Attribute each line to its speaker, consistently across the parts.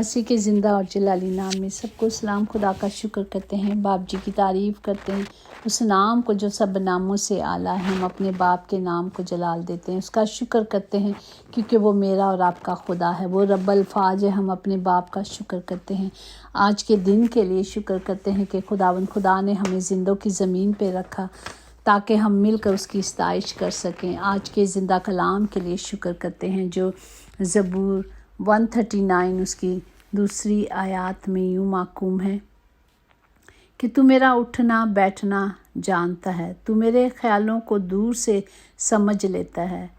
Speaker 1: मसीह के ज़िंदा और जलाली नाम में सबको सलाम। खुदा का शुक्र करते हैं, बाप जी की तारीफ़ करते हैं, उस नाम को जो सब नामों से आला है। हम अपने बाप के नाम को जलाल देते हैं, उसका शुक्र करते हैं क्योंकि वो मेरा और आपका खुदा है, वो रब्बुल फ़ाज़ है। हम अपने बाप का शुक्र करते हैं, आज के दिन के लिए शुक्र करते हैं कि खुदा ने हमें ज़िंदों की ज़मीन पे रखा ताकि हम मिलकर उसकी सताइश कर सकें। आज के ज़िंदा कलाम के लिए शुक्र करते हैं जो ज़बूर 139 उसकी दूसरी आयत में यूँ माकूम है कि तू मेरा उठना बैठना जानता है, तू मेरे ख्यालों को दूर से समझ लेता है।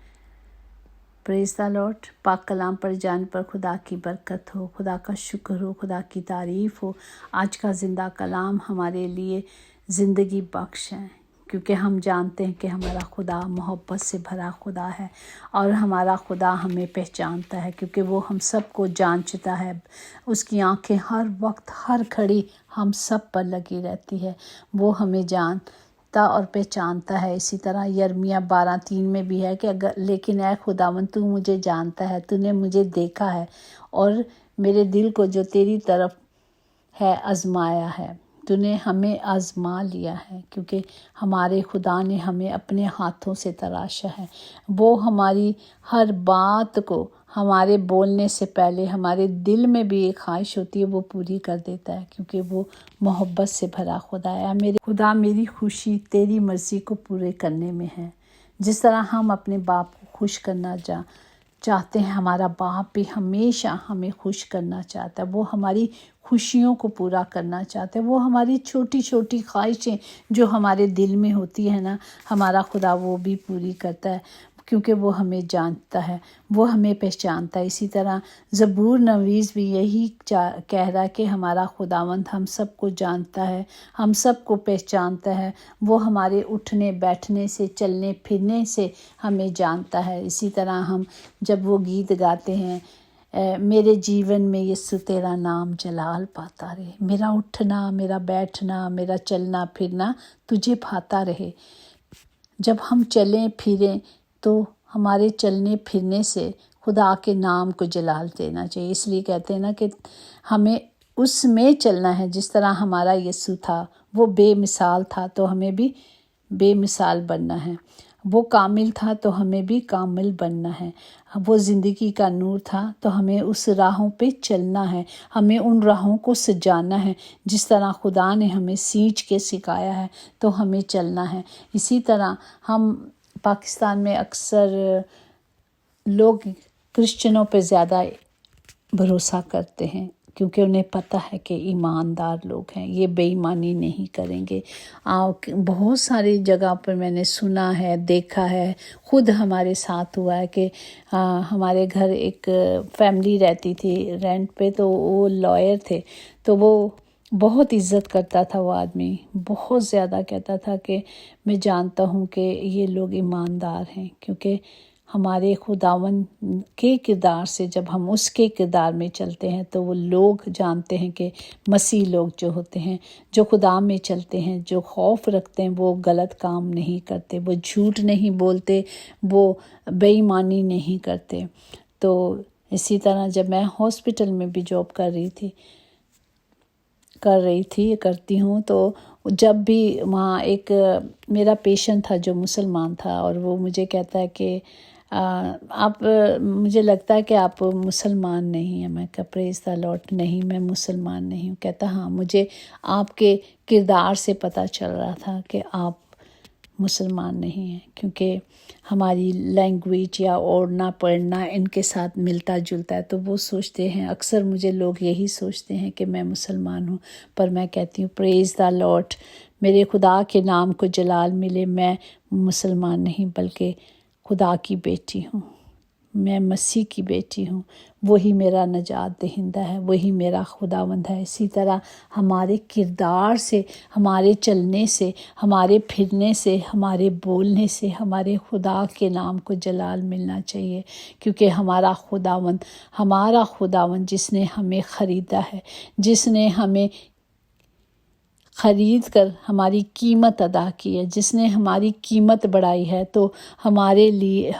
Speaker 1: Praise the Lord. पाक कलाम पर जान पर खुदा की बरकत हो, खुदा का शुक्र हो, खुदा की तारीफ़ हो। आज का ज़िंदा कलाम हमारे लिए ज़िंदगी बख्श है क्योंकि हम जानते हैं कि हमारा खुदा मोहब्बत से भरा खुदा है और हमारा खुदा हमें पहचानता है क्योंकि वो हम सब को जांचता है। उसकी आंखें हर वक्त हर घड़ी हम सब पर लगी रहती है, वो हमें जानता और पहचानता है। इसी तरह यिर्मयाह 12:3 में भी है कि अगर लेकिन ऐ खुदावन तू मुझे जानता है, तूने मुझे देखा है और मेरे दिल को जो तेरी तरफ है आजमाया है। तूने हमें आजमा लिया है क्योंकि हमारे खुदा ने हमें अपने हाथों से तराशा है। वो हमारी हर बात को हमारे बोलने से पहले हमारे दिल में भी एक ख्वाहिश होती है वो पूरी कर देता है क्योंकि वो मोहब्बत से भरा खुदा है। मेरे खुदा, मेरी खुशी तेरी मर्ज़ी को पूरे करने में है। जिस तरह हम अपने बाप को खुश करना चाहते हैं, हमारा बाप भी हमेशा हमें खुश करना चाहता है। वो हमारी खुशियों को पूरा करना चाहता है। वो हमारी छोटी छोटी ख्वाहिशें जो हमारे दिल में होती है ना, हमारा खुदा वो भी पूरी करता है क्योंकि वो हमें जानता है, वो हमें पहचानता है। इसी तरह ज़बूर नवीस भी यही कह रहा है कि हमारा खुदावंद हम सब को जानता है, हम सब को पहचानता है। वो हमारे उठने बैठने से चलने फिरने से हमें जानता है। इसी तरह हम जब वो गीत गाते हैं, मेरे जीवन में यीशु तेरा नाम जलाल पाता रहे, मेरा उठना मेरा बैठना मेरा चलना फिरना तुझे भाता रहे। जब हम चलें फिरें तो हमारे चलने फिरने से खुदा के नाम को जलाल देना चाहिए। इसलिए कहते हैं ना कि हमें उसमें चलना है। जिस तरह हमारा यीशु था वो बेमिसाल था तो हमें भी बेमिसाल बनना है। वो कामिल था तो हमें भी कामिल बनना है। वो ज़िंदगी का नूर था तो हमें उस राहों पे चलना है, हमें उन राहों को सजाना है। जिस तरह खुदा ने हमें सींच के सिखाया है तो हमें चलना है। इसी तरह हम पाकिस्तान में अक्सर लोग क्रिश्चियनों पे ज़्यादा भरोसा करते हैं क्योंकि उन्हें पता है कि ईमानदार लोग हैं, ये बेईमानी नहीं करेंगे। बहुत सारी जगह पर मैंने सुना है, देखा है, खुद हमारे साथ हुआ है कि हमारे घर एक फैमिली रहती थी रेंट पे, तो वो लॉयर थे। तो वो बहुत इज़्ज़त करता था, वो आदमी बहुत ज़्यादा कहता था कि मैं जानता हूँ कि ये लोग ईमानदार हैं क्योंकि हमारे खुदावन के किरदार से जब हम उसके किरदार में चलते हैं तो वो लोग जानते हैं कि मसीह लोग जो होते हैं, जो खुदा में चलते हैं, जो खौफ रखते हैं, वो गलत काम नहीं करते, वो झूठ नहीं बोलते, वो बेईमानी नहीं करते। तो इसी तरह जब मैं हॉस्पिटल में भी जॉब करती हूँ तो जब भी वहाँ एक मेरा पेशेंट था जो मुसलमान था और वो मुझे कहता है कि आप मुझे लगता है कि आप मुसलमान नहीं हैं। मैं कहा प्रेज़ द लॉर्ड, नहीं मैं मुसलमान नहीं हूँ। कहता हाँ, मुझे आपके किरदार से पता चल रहा था कि आप मुसलमान नहीं हैं क्योंकि हमारी लैंग्वेज या ओढ़ना पढ़ना इनके साथ मिलता जुलता है। तो वो सोचते हैं, अक्सर मुझे लोग यही सोचते हैं कि मैं मुसलमान हूँ, पर मैं कहती हूँ प्रेज़ द लॉर्ड, मेरे खुदा के नाम को जलाल मिले। मैं मुसलमान नहीं बल्कि खुदा की बेटी हूँ, मैं मसीह की बेटी हूँ। वही मेरा नजात दहिंदा है, वही मेरा खुदावंद है। इसी तरह हमारे किरदार से, हमारे चलने से, हमारे फिरने से, हमारे बोलने से हमारे खुदा के नाम को जलाल मिलना चाहिए क्योंकि हमारा खुदावंद जिसने हमें ख़रीदा है, जिसने हमें ख़रीद कर हमारी कीमत अदा की है, जिसने हमारी कीमत बढ़ाई है, तो हमारे लिए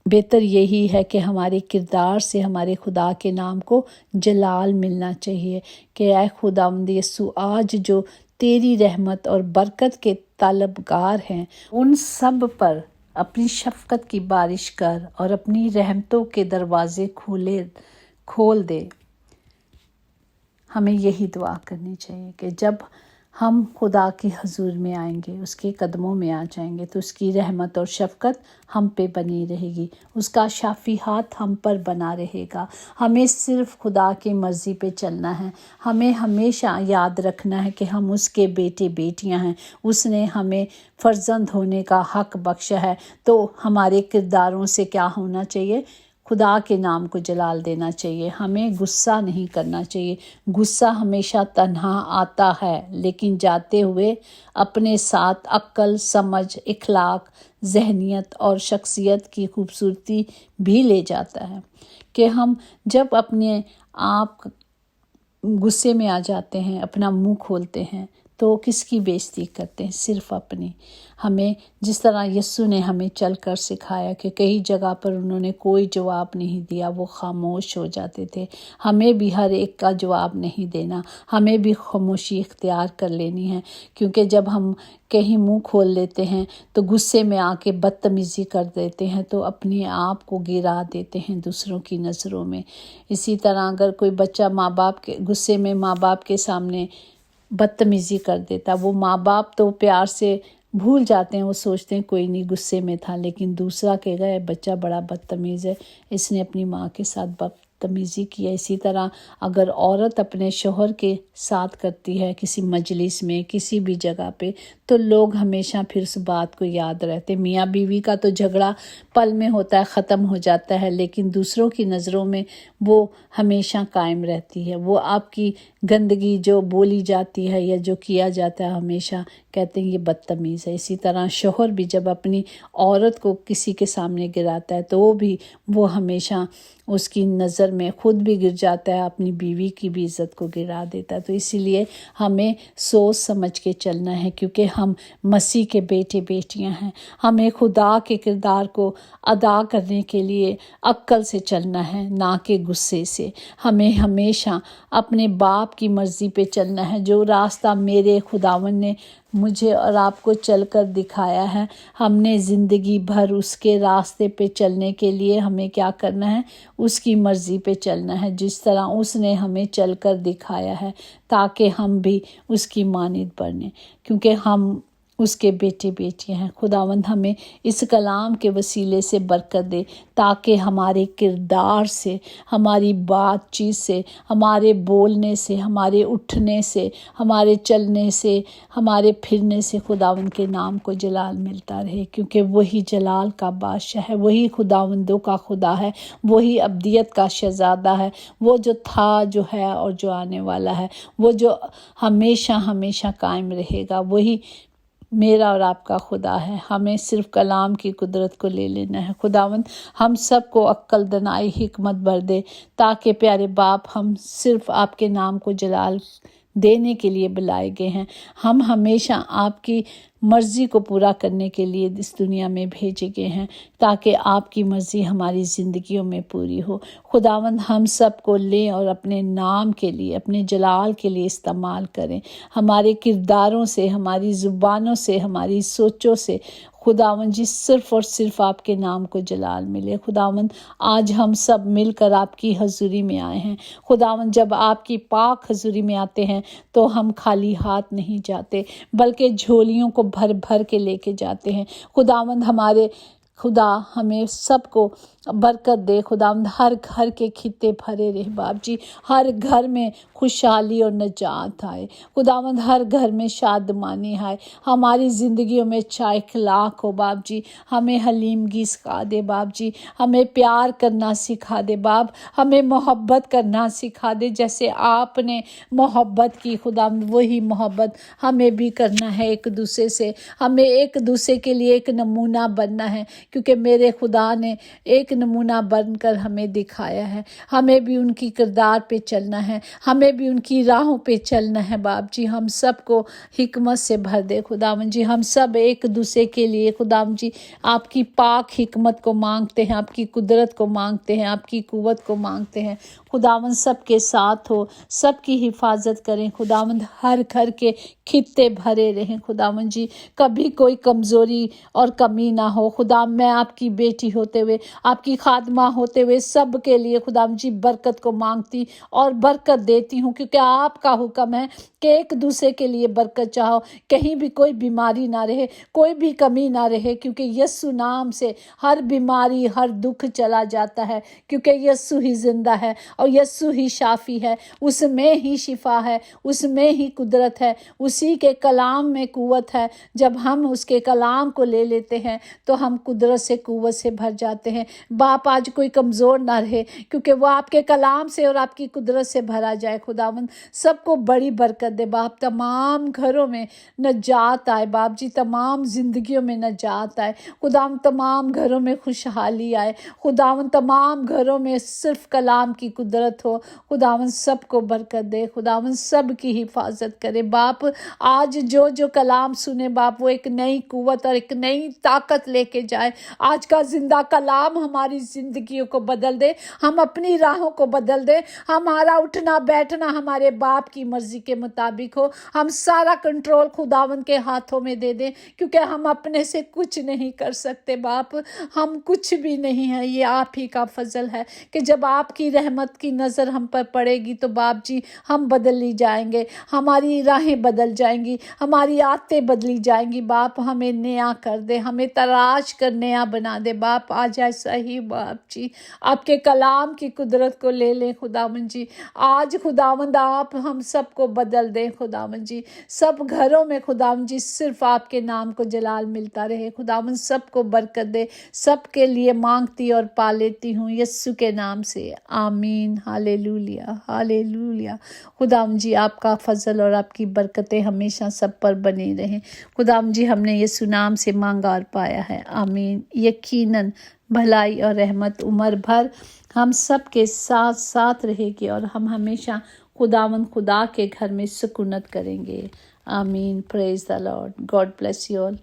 Speaker 1: बेहतर यही है कि हमारे किरदार से हमारे खुदा के नाम को जलाल मिलना चाहिए कि ऐ खुदावंद यीशु, आज जो तेरी रहमत और बरकत के तलबगार हैं, उन सब पर अपनी शफ़क़त की बारिश कर और अपनी रहमतों के दरवाज़े खोल दे। हमें यही दुआ करनी चाहिए कि जब हम खुदा के हजूर में आएंगे, उसके कदमों में आ जाएंगे, तो उसकी रहमत और शफ़क़त हम पे बनी रहेगी, उसका शाफ़ी हाथ हम पर बना रहेगा। हमें सिर्फ़ खुदा की मर्ज़ी पे चलना है। हमें हमेशा याद रखना है कि हम उसके बेटे बेटियां हैं। उसने हमें फ़र्जंद होने का हक़ बख्शा है। तो हमारे किरदारों से क्या होना चाहिए? खुदा के नाम को जलाल देना चाहिए। हमें गुस्सा नहीं करना चाहिए। गुस्सा हमेशा तन्हा आता है, लेकिन जाते हुए अपने साथ अक्ल, समझ, इखलाक, जहनियत और शख्सियत की खूबसूरती भी ले जाता है। कि हम जब अपने आप गुस्से में आ जाते हैं, अपना मुंह खोलते हैं, तो किसकी बेइज्जती करते हैं? सिर्फ अपनी। हमें जिस तरह यीशु ने हमें चल कर सिखाया कि कई जगह पर उन्होंने कोई जवाब नहीं दिया, वो खामोश हो जाते थे। हमें भी हर एक का जवाब नहीं देना, हमें भी खामोशी इख्तियार कर लेनी है, क्योंकि जब हम कहीं मुंह खोल लेते हैं तो गुस्से में आके बदतमीज़ी कर देते हैं, तो अपने आप को गिरा देते हैं दूसरों की नज़रों में। इसी तरह अगर कोई बच्चा माँ बाप के गुस्से में माँ बाप के सामने बदतमीज़ी कर देता, वो माँ बाप तो प्यार से भूल जाते हैं, वो सोचते हैं कोई नहीं, गुस्से में था, लेकिन दूसरा कहेगा ये बच्चा बड़ा बदतमीज़ है, इसने अपनी माँ के साथ बदतमीज़ी किया। इसी तरह अगर औरत अपने शौहर के साथ करती है किसी मजलिस में, किसी भी जगह पे, तो लोग हमेशा फिर उस बात को याद रहते। मियाँ बीवी का तो झगड़ा पल में होता है, ख़त्म हो जाता है, लेकिन दूसरों की नज़रों में वो हमेशा कायम रहती है। वो आपकी गंदगी जो बोली जाती है या जो किया जाता है, हमेशा कहते हैं ये बदतमीज़ है। इसी तरह शौहर भी जब अपनी औरत को किसी के सामने गिराता है, तो वो हमेशा उसकी नज़र में खुद भी गिर जाता है, अपनी बीवी की भी इज़्ज़त को गिरा देता है। तो इसीलिए हमें सोच समझ के चलना है, क्योंकि हम मसीह के बेटे बेटियां हैं। हमें खुदा के किरदार को अदा करने के लिए अक्ल से चलना है, ना कि गुस्से से। हमें हमेशा अपने बाप की मर्ज़ी पे चलना है। जो रास्ता मेरे खुदावन ने मुझे और आपको चलकर दिखाया है, हमने ज़िंदगी भर उसके रास्ते पे चलने के लिए हमें क्या करना है? उसकी मर्ज़ी पे चलना है, जिस तरह उसने हमें चलकर दिखाया है, ताकि हम भी उसकी मानित बने, क्योंकि हम उसके बेटे बेटियां हैं। खुदावंद हमें इस कलाम के वसीले से बरकत दे, ताकि हमारे किरदार से, हमारी बातचीत से, हमारे बोलने से, हमारे उठने से, हमारे चलने से, हमारे फिरने से खुदावंद के नाम को जलाल मिलता रहे, क्योंकि वही जलाल का बादशाह है, वही खुदावंदों का खुदा है, वही अब्दियत का शहज़ादा है, वो जो था, जो है और जो आने वाला है, वो जो हमेशा हमेशा कायम रहेगा, वही मेरा और आपका खुदा है। हमें सिर्फ कलाम की कुदरत को ले लेना है। खुदावंद हम सबको अक्ल, दनाई, हिकमत भर दे, ताकि प्यारे बाप हम सिर्फ आपके नाम को जलाल देने के लिए बुलाए गए हैं। हम हमेशा आपकी मर्ज़ी को पूरा करने के लिए इस दुनिया में भेजे गए हैं, ताकि आपकी मर्ज़ी हमारी ज़िंदगियों में पूरी हो। खुदावंद हम सब को लें और अपने नाम के लिए, अपने जलाल के लिए इस्तेमाल करें। हमारे किरदारों से, हमारी ज़ुबानों से, हमारी सोचों से खुदावंद जी सिर्फ़ और सिर्फ आपके नाम को जलाल मिले। खुदावंद आज हम सब मिलकर आपकी हज़ूरी में आए हैं। खुदावंद जब आपकी पाक हज़ूरी में आते हैं तो हम खाली हाथ नहीं जाते, बल्कि झोलियों को भर भर के लेके जाते हैं। खुदावंद हमारे खुदा हमें सबको बरकत दे। खुदावंद हर घर के खित्ते भरे रहे बाप जी, हर घर में खुशहाली और निजात आए। खुदावंद हर घर में शादमानी आए, हमारी ज़िंदगियों में चाइखलाक हो बाप जी। हमें हलीमगी सिखा दे बाप जी, हमें प्यार करना सिखा दे बाप, हमें मोहब्बत करना सिखा दे, जैसे आपने मोहब्बत की खुदावंद वही मोहब्बत हमें भी करना है एक दूसरे से। हमें एक दूसरे के लिए एक नमूना बनना है, क्योंकि मेरे खुदा ने एक नमूना बनकर हमें दिखाया है। हमें भी उनकी किरदार पे चलना है, हमें भी उनकी राहों पे चलना है। बाप जी हम सबको हिकमत से भर दे खुदावन जी। हम सब एक दूसरे के लिए खुदावन जी आपकी पाक हिकमत को मांगते हैं, आपकी कुदरत को मांगते हैं, आपकी कुव्वत को मांगते हैं। खुदावन सबके साथ हो, सबकी हिफाजत करें खुदावन। हर घर के खित्ते भरे रहें खुदावन जी, कभी कोई कमज़ोरी और कमी ना हो। खुदा मैं आपकी बेटी होते हुए, आपकी खादमा होते हुए सब के लिए खुदावन जी बरकत को मांगती और बरकत देती हूँ, क्योंकि आपका हुक्म है कि एक दूसरे के लिए बरकत चाहो, कहीं भी कोई बीमारी ना रहे, कोई भी कमी ना रहे, क्योंकि यीशु नाम से हर बीमारी हर दुख चला जाता है, क्योंकि यीशु ही जिंदा है और यीशु ही शाफी है। उसमें ही शिफा है, उसमें ही कुदरत है, उसी के कलाम में कुव्वत है। जब हम उसके कलाम को ले लेते हैं तो हम कुदरत से कुव्वत से भर जाते हैं। बाप आज कोई कमज़ोर ना रहे, क्योंकि वो आपके कलाम से और आपकी कुदरत से भरा जाए। खुदावंद सबको बड़ी बरकत दे बाप, तमाम घरों में नजात आए बाप जी, तमाम जिंदगियों में नजात आए खुदावन, तमाम घरों में खुशहाली आए खुदावन, तमाम घरों में सिर्फ कलाम की कुदरत हो खुदावन। सबको बरकत दे खुदावन, सब की हिफाजत करे बाप। आज जो जो कलाम सुने बाप, वो एक नई कुव्वत और एक नई ताकत लेके जाए। आज का जिंदा कलाम हमारी जिंदगियों को बदल दे, हम अपनी राहों को बदल दे, हमारा उठना बैठना हमारे बाप की मर्जी के मुताबिक हो। हम सारा कंट्रोल खुदावन के हाथों में दे दें, क्योंकि हम अपने से कुछ नहीं कर सकते बाप, हम कुछ भी नहीं है। ये आप ही का फजल है कि जब आपकी रहमत की नज़र हम पर पड़ेगी तो बाप जी हम बदली जाएंगे, हमारी राहें बदल जाएंगी, हमारी आदतें बदली जाएंगी बाप। हमें नया कर दे, हमें तराश कर नया बना दे बाप। आ जाए सही बाप जी, आपके कलाम की कुदरत को ले लें खुदावन जी। आज खुदावंद आप हम सबको बदल दें खुदावन जी। सब घरों में खुदावन जी सिर्फ आपके नाम को जलाल मिलता रहे खुदावन। सबको बरकत दे, सबके लिए मांगती और पा लेती हूँ यीशु के नाम से, आमीन। Hallelujah hallelujah. खुदावन जी आपका फजल और आपकी बरकतें हमेशा सब पर बनी रहें खुदावन जी। हमने यीशु नाम से मांगा और पाया है, आमीन। यकीनन भलाई और रहमत उम्र भर हम सब के साथ साथ रहेगी और हम हमेशा खुदावन खुदा के घर में सुकूनत करेंगे, आमीन। Praise the Lord, God bless you all.